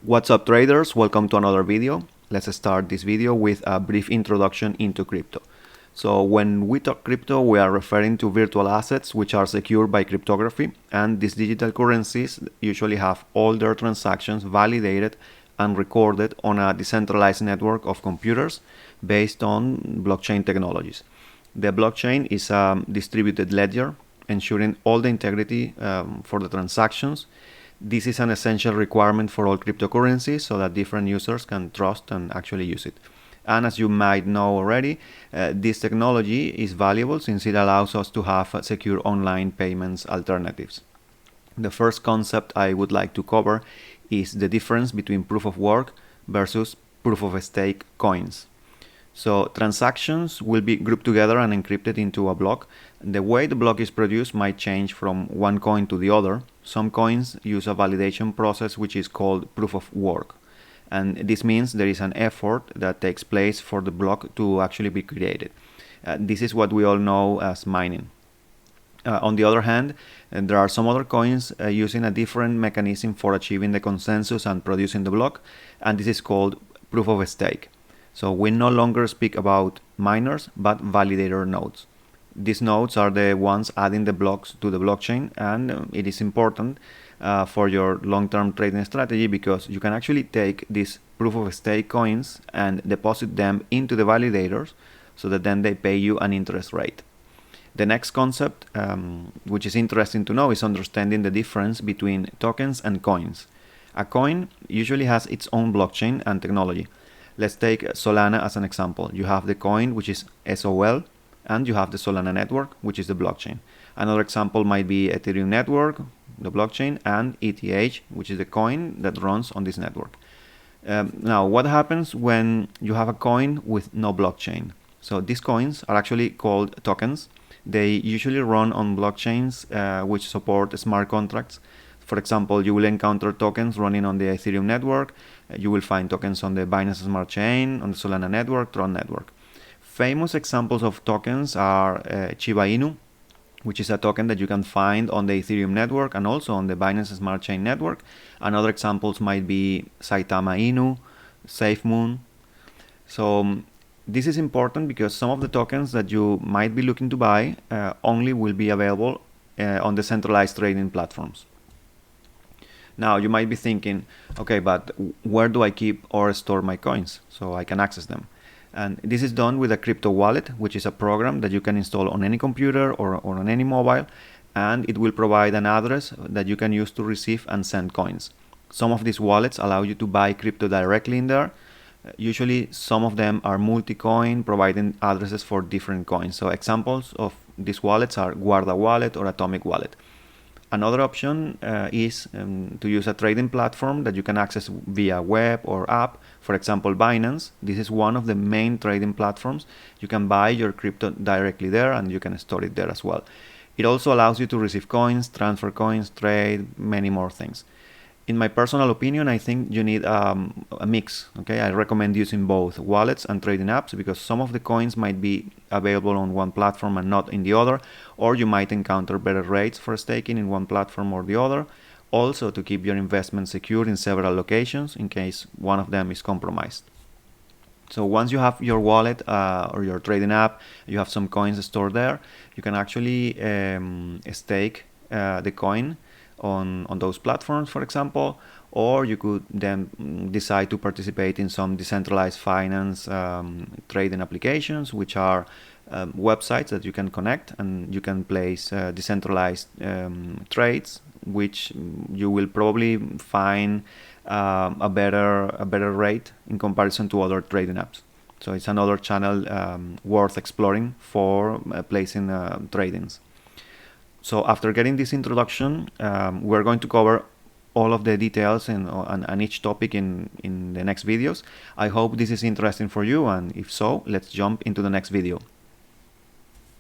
What's up, traders? Welcome to another video. Let's start this video with a brief introduction into crypto. So when we talk crypto, we are referring to virtual assets which are secured by cryptography, and these digital currencies usually have all their transactions validated and recorded on a decentralized network of computers based on blockchain technologies. The blockchain is a distributed ledger ensuring all the integrity for the transactions. This is an essential requirement for all cryptocurrencies so that different users can trust and actually use it. And as you might know already, this technology is valuable since it allows us to have secure online payments alternatives. The first concept I would like to cover is the difference between proof of work versus proof of stake coins. So transactions will be grouped together and encrypted into a block. The way the block is produced might change from one coin to the other. Some coins use a validation process which is called proof of work. And this means there is an effort that takes place for the block to actually be created. This is what we all know as mining. On the other hand, there are some other coins using a different mechanism for achieving the consensus and producing the block, and this is called proof of stake. So we no longer speak about miners, but validator nodes. These nodes are the ones adding the blocks to the blockchain, and it is important for your long-term trading strategy because you can actually take these proof of stake coins and deposit them into the validators so that then they pay you an interest rate. The next concept, which is interesting to know, is understanding the difference between tokens and coins. A coin usually has its own blockchain and technology. Let's take Solana as an example. You have the coin, which is SOL, and you have the Solana network, which is the blockchain. Another example might be Ethereum network, the blockchain, and ETH, which is the coin that runs on this network. Now, what happens when you have a coin with no blockchain? So these coins are actually called tokens. They usually run on blockchains which support smart contracts. For example, you will encounter tokens running on the Ethereum network. You will find tokens on the Binance Smart Chain, on the Solana network, Tron network. Famous examples of tokens are Shiba Inu, which is a token that you can find on the Ethereum network and also on the Binance Smart Chain network. And other examples might be Saitama Inu, SafeMoon. So this is important because some of the tokens that you might be looking to buy only will be available on the centralized trading platforms. Now you might be thinking, okay, but where do I keep or store my coins so I can access them? And this is done with a crypto wallet, which is a program that you can install on any computer or on any mobile, and it will provide an address that you can use to receive and send coins. Some of these wallets allow you to buy crypto directly in there. Usually some of them are multi-coin, providing addresses for different coins. So examples of these wallets are Guarda Wallet or Atomic Wallet. Another option is to use a trading platform that you can access via web or app. For example, Binance. This is one of the main trading platforms. You can buy your crypto directly there and you can store it there as well. It also allows you to receive coins, transfer coins, trade, many more things. In my personal opinion, I think you need a mix. Okay, I recommend using both wallets and trading apps because some of the coins might be available on one platform and not in the other, or you might encounter better rates for staking in one platform or the other. Also, to keep your investment secure in several locations in case one of them is compromised. So once you have your wallet or your trading app, you have some coins stored there, you can actually stake the coin on those platforms, for example, or you could then decide to participate in some decentralized finance trading applications, which are websites that you can connect and you can place decentralized trades, which you will probably find a better rate in comparison to other trading apps. So it's another channel worth exploring for placing tradings. So after getting this introduction, we're going to cover all of the details and each topic in the next videos. I hope this is interesting for you, and if so, let's jump into the next video.